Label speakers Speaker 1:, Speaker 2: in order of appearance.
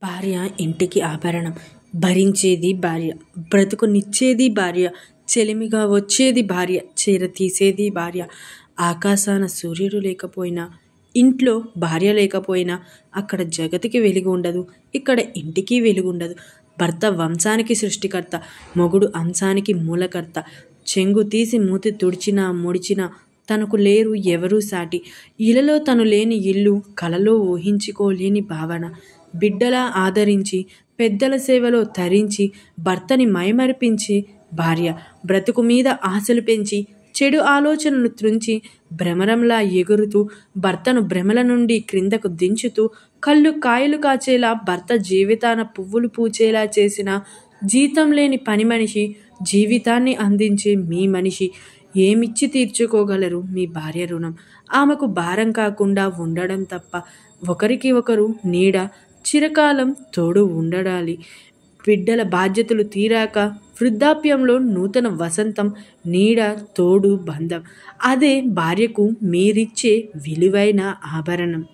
Speaker 1: భార్య ఇంటికి ఆభరణం. భరించేది భార్య. బ్రతుకునిచ్చేది భార్య. చెలిమిగా వచ్చేది భార్య. చీర తీసేది భార్య. ఆకాశాన సూర్యుడు లేకపోయినా, ఇంట్లో భార్య లేకపోయినా అక్కడ జగతికి వెలుగు ఉండదు. ఇక్కడ ఇంటికి వెలుగుండదు. భర్త వంశానికి సృష్టికర్త. మొగుడు అంశానికి మూలకర్త. చెంగు తీసి మూతి తుడిచినా ముడిచినా తనకు లేరు ఎవరూ సాటి. ఇలలో తను లేని ఇల్లు కలలో ఊహించుకోలేని భావన. బిడ్డలా ఆదరించి, పెద్దల సేవలో తరించి, భర్తని మైమరిపించి భార్య. బ్రతుకు మీద ఆశలు పెంచి, చెడు ఆలోచనలు త్రుంచి, భ్రమరంలా ఎగురుతూ, భర్తను భ్రమల నుండి క్రిందకు దించుతూ, కళ్ళు కాయలు కాచేలా భర్త జీవితాన పువ్వులు పూచేలా చేసిన జీతం లేని పని మనిషి, జీవితాన్ని అందించే మీ మనిషి. ఏమిచ్చి తీర్చుకోగలరు మీ భార్య రుణం? ఆమెకు భారం కాకుండా ఉండడం తప్ప. ఒకరికి ఒకరు నీడ, చిరకాలం తోడు ఉండడాలి. బిడ్డల బాధ్యతలు తీరాక వృద్ధాప్యంలో నూతన వసంతం, నీడ, తోడు, బంధం. అదే భార్యకు మీరిచ్చే విలువైన ఆభరణం.